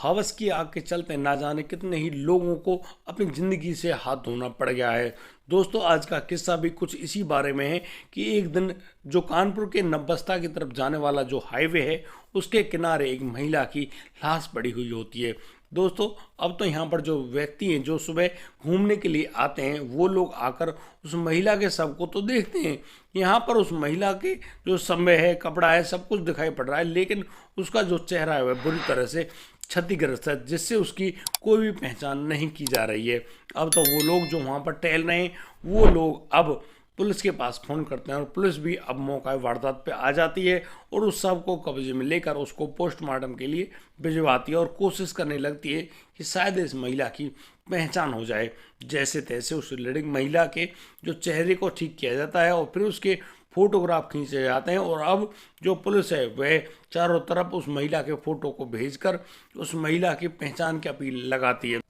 हवस की आग के चलते ना जाने कितने ही लोगों को अपनी ज़िंदगी से हाथ धोना पड़ गया है। दोस्तों, आज का किस्सा भी कुछ इसी बारे में है कि एक दिन जो कानपुर के नवबस्ता की तरफ जाने वाला जो हाईवे है उसके किनारे एक महिला की लाश पड़ी हुई होती है। दोस्तों, अब तो यहाँ पर जो व्यक्ति हैं जो सुबह घूमने के लिए आते हैं वो लोग आकर उस महिला के शव को तो देखते हैं। यहाँ पर उस महिला के जो समय है, कपड़ा है, सब कुछ दिखाई पड़ रहा है, लेकिन उसका जो चेहरा है वह बुरी तरह से क्षतिग्रस्त है, जिससे उसकी कोई भी पहचान नहीं की जा रही है। अब तो वो लोग जो वहाँ पर टहल रहे हैं वो लोग अब पुलिस के पास फ़ोन करते हैं और पुलिस भी अब मौका वारदात पे आ जाती है और उस शव को कब्जे में लेकर उसको पोस्टमार्टम के लिए भिजवाती है और कोशिश करने लगती है कि शायद इस महिला की पहचान हो जाए। जैसे तैसे उस लड़की महिला के जो चेहरे को ठीक किया जाता है और फिर उसके फोटोग्राफ खींचे जाते हैं और अब जो पुलिस है वह चारों तरफ उस महिला के फोटो को भेजकर उस महिला की पहचान की अपील लगाती है।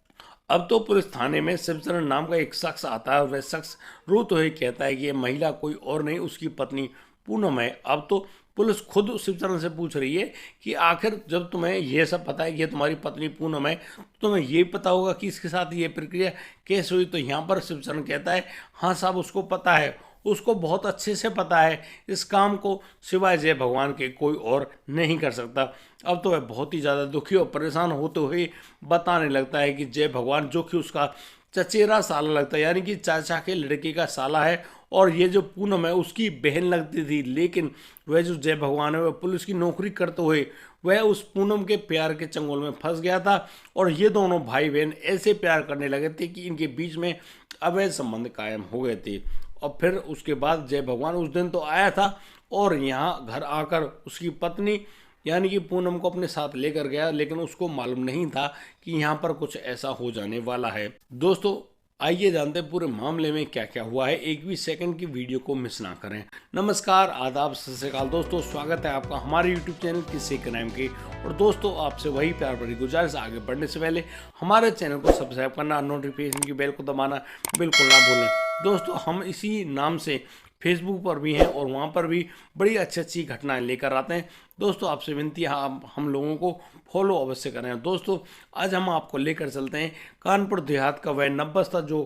अब तो पुलिस थाने में शिवचरण नाम का एक शख्स आता है और वह शख्स रोते हुए कहता है कि ये महिला कोई और नहीं, उसकी पत्नी पूनम है। अब तो पुलिस खुद शिवचरण से पूछ रही है कि आखिर जब तुम्हें ये सब पता है कि ये तुम्हारी पत्नी पूनम है तो तुम्हें ये पता होगा कि इसके साथ ये प्रक्रिया कैसे हुई। तो यहाँ पर शिवचरण कहता है, हाँ साहब, उसको पता है, उसको बहुत अच्छे से पता है, इस काम को सिवाय जय भगवान के कोई और नहीं कर सकता। अब तो वह बहुत ही ज़्यादा दुखी और परेशान होते हुए बताने लगता है कि जय भगवान, जो कि उसका चचेरा साला लगता है, यानी कि चाचा के लड़के का साला है, और ये जो पूनम है उसकी बहन लगती थी, लेकिन वह जो जय भगवान है वह पुलिस की नौकरी करते हुए वह उस पूनम के प्यार के चंगुल में फंस गया था और ये दोनों भाई बहन ऐसे प्यार करने लगे थे कि इनके बीच में अवैध संबंध कायम हो गए थे। और फिर उसके बाद जय भगवान उस दिन तो आया था और यहाँ घर आकर उसकी पत्नी यानी कि पूनम को अपने साथ लेकर गया, लेकिन उसको मालूम नहीं था कि यहाँ पर कुछ ऐसा हो जाने वाला है। दोस्तों, आइए जानते हैं पूरे मामले में क्या क्या हुआ है। एक भी सेकंड की वीडियो को मिस ना करें। नमस्कार, आदाब, सत श्री अकाल दोस्तों, स्वागत है आपका हमारे यूट्यूब चैनल किस्से क्राइम के। और दोस्तों, आपसे वही प्यार भरी गुजारिश, आगे बढ़ने से पहले हमारे चैनल को सब्सक्राइब करना, नोटिफिकेशन की बेल को दबाना बिल्कुल ना भूलें। दोस्तों, हम इसी नाम से फेसबुक पर भी हैं और वहाँ पर भी बड़ी अच्छी अच्छी घटनाएं लेकर आते हैं। दोस्तों, आपसे विनती है आप हम लोगों को फॉलो अवश्य करें। दोस्तों, आज हम आपको लेकर चलते हैं कानपुर देहात का वह नवबस्ता जो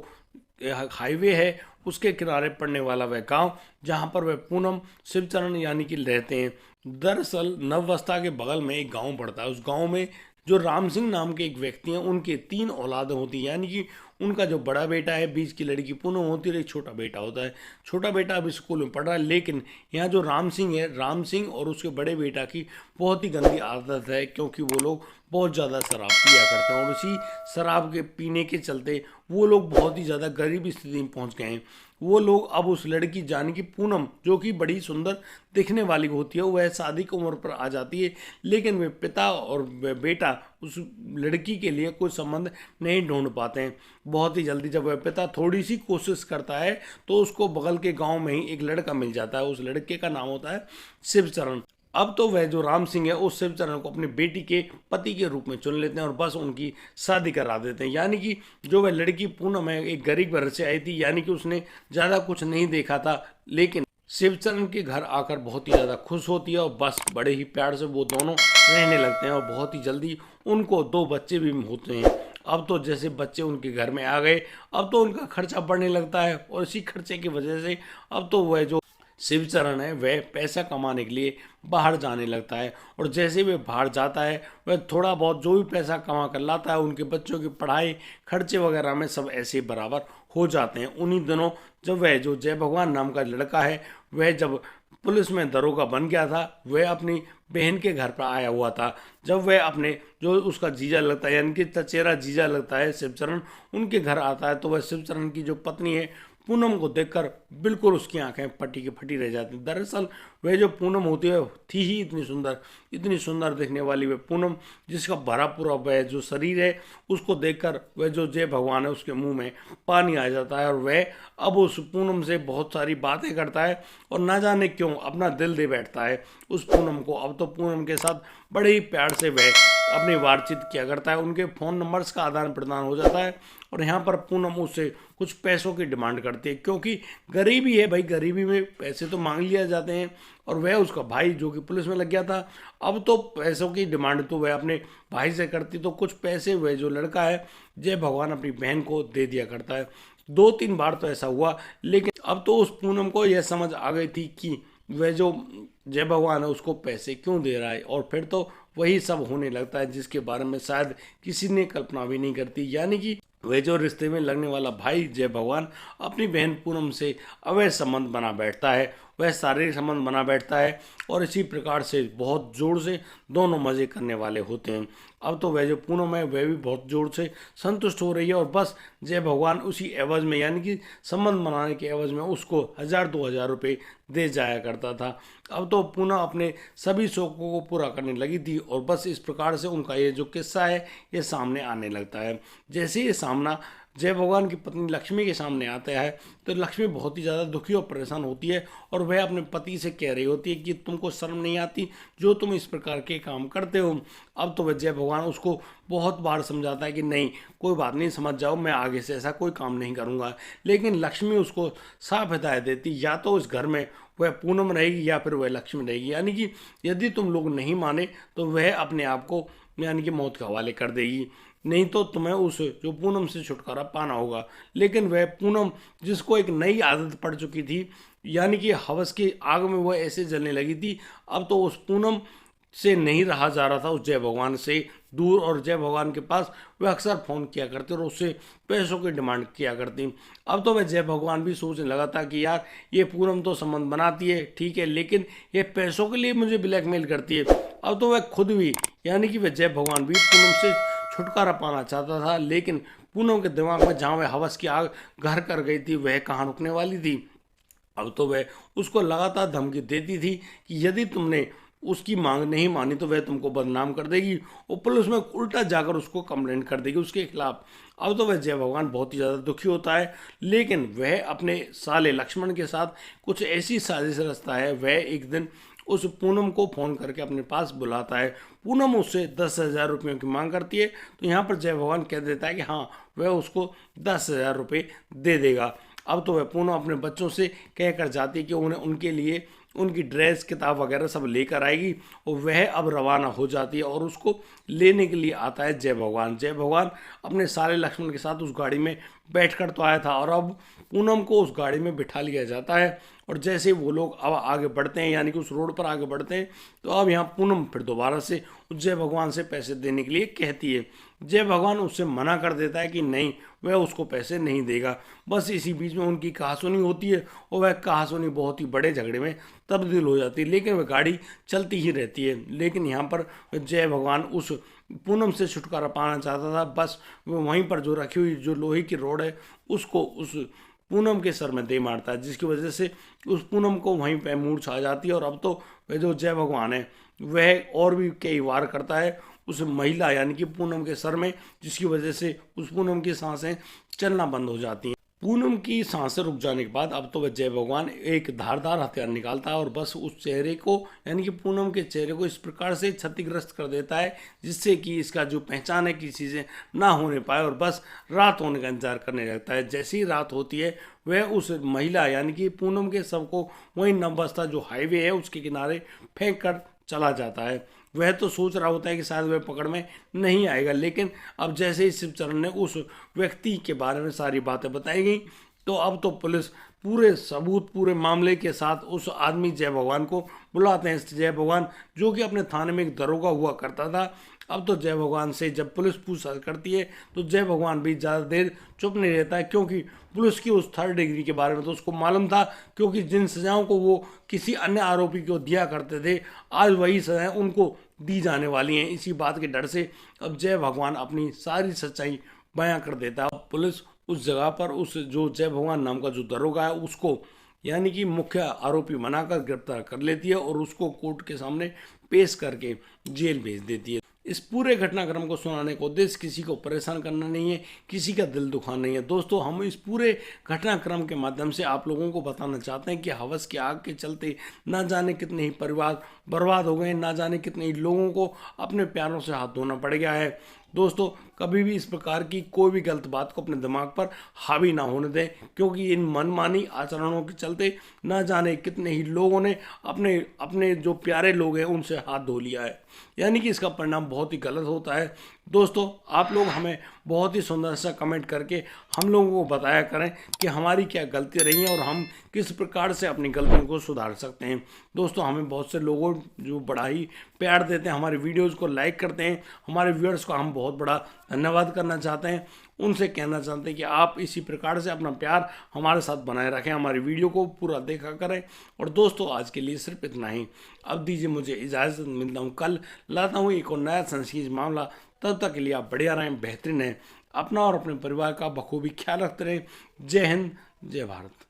हाईवे है उसके किनारे पड़ने वाला वह गांव जहां पर वह पूनम शिवचरण यानी कि रहते हैं। दरअसल नवबस्ता के बगल में एक गांव पड़ता है। उस गांव में जो राम सिंह नाम के एक व्यक्ति हैं, उनके 3 औलादें होती हैं, यानी कि उनका जो बड़ा बेटा है, बीच की लड़की पूनम होती है, एक छोटा बेटा होता है। छोटा बेटा अभी स्कूल में पढ़ रहा है, लेकिन यहाँ जो राम सिंह है, राम सिंह और उसके बड़े बेटा की बहुत ही गंदी आदत है, क्योंकि वो लोग बहुत ज़्यादा शराब पिया करते हैं और उसी शराब के पीने के चलते वो लोग बहुत ही ज़्यादा गरीब स्थिति में पहुँच गए हैं। वो लोग अब उस लड़की जाने की पूनम, जो कि बड़ी सुंदर दिखने वाली होती है, वह शादी की उम्र पर आ जाती है, लेकिन वे पिता और वे बेटा उस लड़की के लिए कोई संबंध नहीं ढूंढ पाते हैं। बहुत ही जल्दी जब वह पिता थोड़ी सी कोशिश करता है तो उसको बगल के गांव में ही एक लड़का मिल जाता है। उस लड़के का नाम होता है शिवचरण। अब तो वह जो राम सिंह है उस शिवचरण को अपनी बेटी के पति के रूप में चुन लेते हैं और बस उनकी शादी करा देते हैं। यानी कि जो वह लड़की पूनम है एक गरीब घर से आई थी, यानी कि उसने ज़्यादा कुछ नहीं देखा था, लेकिन शिवचरण के घर आकर बहुत ही ज़्यादा खुश होती है और बस बड़े ही प्यार से वो दोनों रहने लगते हैं और बहुत ही जल्दी उनको 2 बच्चे भी होते हैं। अब तो जैसे बच्चे उनके घर में आ गए, अब तो उनका खर्चा बढ़ने लगता है और इसी खर्चे की वजह से अब तो वह जो शिवचरण है वह पैसा कमाने के लिए बाहर जाने लगता है और जैसे वह बाहर जाता है वह थोड़ा बहुत जो भी पैसा कमा कर लाता है उनके बच्चों की पढ़ाई खर्चे वगैरह में सब ऐसे बराबर हो जाते हैं। उन्हीं दिनों जब वह जो जय भगवान नाम का लड़का है वह जब पुलिस में दरोगा बन गया था, वह अपनी बहन के घर पर आया हुआ था। जब वह अपने जो उसका जीजा लगता है, यानी कि चचेरा जीजा लगता है शिवचरण, उनके घर आता है तो वह शिवचरण की जो पत्नी है पूनम को देखकर बिल्कुल उसकी आंखें फटी की फटी रह जाती। दरअसल वह जो पूनम होती है थी ही इतनी सुंदर दिखने वाली वह पूनम, जिसका भरा पूरा वह जो शरीर है उसको देखकर वह जो जय भगवान है उसके मुंह में पानी आ जाता है और वह अब उस पूनम से बहुत सारी बातें करता है और ना जाने क्यों अपना दिल दे बैठता है उस पूनम को। अब तो पूनम के साथ बड़े ही प्यार से वह अपनी बातचीत किया करता है, उनके फ़ोन नंबर्स का आदान प्रदान हो जाता है। और यहाँ पर पूनम उससे कुछ पैसों की डिमांड करती है, क्योंकि गरीबी है भाई, गरीबी में पैसे तो मांग लिया जाते हैं। और वह उसका भाई जो कि पुलिस में लग गया था, अब तो पैसों की डिमांड तो वह अपने भाई से करती, तो कुछ पैसे वह जो लड़का है जय भगवान अपनी बहन को दे दिया करता है। 2-3 बार तो ऐसा हुआ, लेकिन अब तो उस पूनम को यह समझ आ गई थी कि वह जो जय भगवान है उसको पैसे क्यों दे रहा है। और फिर तो वही सब होने लगता है जिसके बारे में शायद किसी ने कल्पना भी नहीं करती, यानी कि वह जो रिश्ते में लगने वाला भाई जय भगवान अपनी बहन पूनम से अवैध संबंध बना बैठता है, वह शारीरिक संबंध बना बैठता है। और इसी प्रकार से बहुत जोर से दोनों मज़े करने वाले होते हैं। अब तो वह जो पूनम है वह भी बहुत जोर से संतुष्ट हो रही है, और बस जय भगवान उसी एवज में, यानी कि संबंध बनाने के एवज में उसको 1000-2000 रुपये दे जाया करता था। अब तो पूनम अपने सभी शौकों को पूरा करने लगी थी, और बस इस प्रकार से उनका ये जो किस्सा है ये सामने आने लगता है। जैसे ये सामना जय भगवान की पत्नी लक्ष्मी के सामने आता है, तो लक्ष्मी बहुत ही ज़्यादा दुखी और परेशान होती है, और वह अपने पति से कह रही होती है कि तुमको शर्म नहीं आती जो तुम इस प्रकार के काम करते हो। अब तो वह जय भगवान उसको बहुत बार समझाता है कि नहीं, कोई बात नहीं, समझ जाओ, मैं आगे से ऐसा कोई काम नहीं करूँगा। लेकिन लक्ष्मी उसको साफ हिदायत देती, या तो इस घर में वह पूनम रहेगी या फिर वह लक्ष्मी रहेगी, यानी कि यदि तुम लोग नहीं माने तो वह अपने आप को यानी कि मौत के हवाले कर देगी, नहीं तो तुम्हें उस जो पूनम से छुटकारा पाना होगा। लेकिन वह पूनम जिसको एक नई आदत पड़ चुकी थी, यानी कि हवस की आग में वह ऐसे जलने लगी थी, अब तो उस पूनम से नहीं रहा जा रहा था, उस जय भगवान से दूर। और जय भगवान के पास वह अक्सर फ़ोन किया करते और उससे पैसों की डिमांड किया करती। अब तो वह जय भगवान भी सोचने लगा था कि यार ये पूनम तो संबंध बनाती है ठीक है, लेकिन ये पैसों के लिए मुझे ब्लैकमेल करती है। अब तो वह खुद भी, यानी कि वह जय भगवान भी पूनम से छुटकारा पाना चाहता था, लेकिन पूनम के दिमाग में जहाँ वह हवस की आग घर कर गई थी वह कहाँ रुकने वाली थी। अब तो वह उसको लगातार धमकी देती थी कि यदि तुमने उसकी मांग नहीं मानी तो वह तुमको बदनाम कर देगी, और पुलिस में उल्टा जाकर उसको कंप्लेंट कर देगी उसके खिलाफ। अब तो वह जय भगवान बहुत ही ज़्यादा दुखी होता है, लेकिन वह अपने साले लक्ष्मण के साथ कुछ ऐसी साजिश रचता है। वह एक दिन उस पूनम को फ़ोन करके अपने पास बुलाता है। पूनम उससे 10,000 रुपयों की मांग करती है, तो यहाँ पर जय भगवान कह देता है कि हाँ, वह उसको 10,000 रुपये दे देगा। अब तो वह पूनम अपने बच्चों से कह कर जाती है कि उन्हें उनके लिए उनकी ड्रेस किताब वगैरह सब लेकर आएगी, और वह अब रवाना हो जाती है। और उसको लेने के लिए आता है जय भगवान। जय भगवान अपने साले लक्ष्मण के साथ उस गाड़ी में बैठकर तो आया था, और अब पूनम को उस गाड़ी में बिठा लिया जाता है। और जैसे वो लोग अब आगे बढ़ते हैं, यानी कि उस रोड पर आगे बढ़ते हैं, तो अब यहाँ पूनम फिर दोबारा से उस जय भगवान से पैसे देने के लिए कहती है। जय भगवान उससे मना कर देता है कि नहीं, वह उसको पैसे नहीं देगा। बस इसी बीच में उनकी कहासुनी होती है, और वह कहासुनी बहुत ही बड़े झगड़े में तब्दील हो जाती है, लेकिन वह गाड़ी चलती ही रहती है। लेकिन यहाँ पर जय भगवान उस पूनम से छुटकारा पाना चाहता था, बस वो वहीं पर जो रखी हुई जो लोहे की रोड है उसको उस पूनम के सर में दे मारता है, जिसकी वजह से उस पूनम को वहीं पे मूर्छा आ जाती है। और अब तो वह जो जय भगवान है वह और भी कई वार करता है उस महिला यानी कि पूनम के सर में, जिसकी वजह से उस पूनम की सांसें चलना बंद हो जाती हैं। पूनम की सांसें रुक जाने के बाद अब तो वह जय भगवान एक धारदार हथियार निकालता है, और बस उस चेहरे को यानी कि पूनम के चेहरे को इस प्रकार से क्षतिग्रस्त कर देता है जिससे कि इसका जो पहचान है की चीज़ें ना होने पाए, और बस रात होने का इंतजार करने लगता है। जैसी ही रात होती है वह उस महिला यानी कि पूनम के शव को वहीं नवबस्ता जो हाईवे है उसके किनारे फेंक कर चला जाता है। वह तो सोच रहा होता है कि शायद वह पकड़ में नहीं आएगा, लेकिन अब जैसे ही शिवचरण ने उस व्यक्ति के बारे में सारी बातें बताई गई, तो अब तो पुलिस पूरे सबूत पूरे मामले के साथ उस आदमी जय भगवान को बुलाते हैं। जय भगवान जो कि अपने थाने में एक दरोगा हुआ करता था, अब तो जय भगवान से जब पुलिस पूछताछ करती है तो जय भगवान भी ज़्यादा देर चुप नहीं रहता है, क्योंकि पुलिस की उस 3rd डिग्री के बारे में तो उसको मालूम था, क्योंकि जिन सजाओं को वो किसी अन्य आरोपी को दिया करते थे आज वही सजाएं उनको दी जाने वाली हैं। इसी बात के डर से अब जय भगवान अपनी सारी सच्चाई बयां कर देता है। पुलिस उस जगह पर उस जो जय भगवान नाम का जो दरोगा है उसको यानी कि मुख्य आरोपी बनाकर गिरफ्तार कर लेती है, और उसको कोर्ट के सामने पेश करके जेल भेज देती है। इस पूरे घटनाक्रम को सुनाने का उद्देश्य किसी को परेशान करना नहीं है, किसी का दिल दुखाना नहीं है। दोस्तों, हम इस पूरे घटनाक्रम के माध्यम से आप लोगों को बताना चाहते हैं कि हवस की आग के चलते ना जाने कितने ही परिवार बर्बाद हो गए, ना जाने कितने ही लोगों को अपने प्यारों से हाथ धोना पड़ गया है। दोस्तों, कभी भी इस प्रकार की कोई भी गलत बात को अपने दिमाग पर हावी ना होने दें, क्योंकि इन मनमानी आचरणों के चलते ना जाने कितने ही लोगों ने अपने अपने जो प्यारे लोग हैं उनसे हाथ धो लिया है, यानी कि इसका परिणाम बहुत ही गलत होता है। दोस्तों, आप लोग हमें बहुत ही सुंदर सा कमेंट करके हम लोगों को बताया करें कि हमारी क्या गलतियाँ रही हैं और हम किस प्रकार से अपनी गलतियों को सुधार सकते हैं। दोस्तों, हमें बहुत से लोगों जो बड़ा ही प्यार देते हैं, हमारे वीडियोस को लाइक करते हैं, हमारे व्यूअर्स को हम बहुत बड़ा धन्यवाद करना चाहते हैं। उनसे कहना चाहते हैं कि आप इसी प्रकार से अपना प्यार हमारे साथ बनाए रखें, हमारी वीडियो को पूरा देखा करें। और दोस्तों, आज के लिए सिर्फ इतना ही। अब दीजिए मुझे इजाज़त, मिलता हूँ कल, लाता हूँ एक और नया संस्कृत मामला। तब तक के लिए आप बढ़िया रहें, बेहतरीन रहें, अपना और अपने परिवार का बखूबी ख्याल रखते रहें। जय हिंद, जय भारत।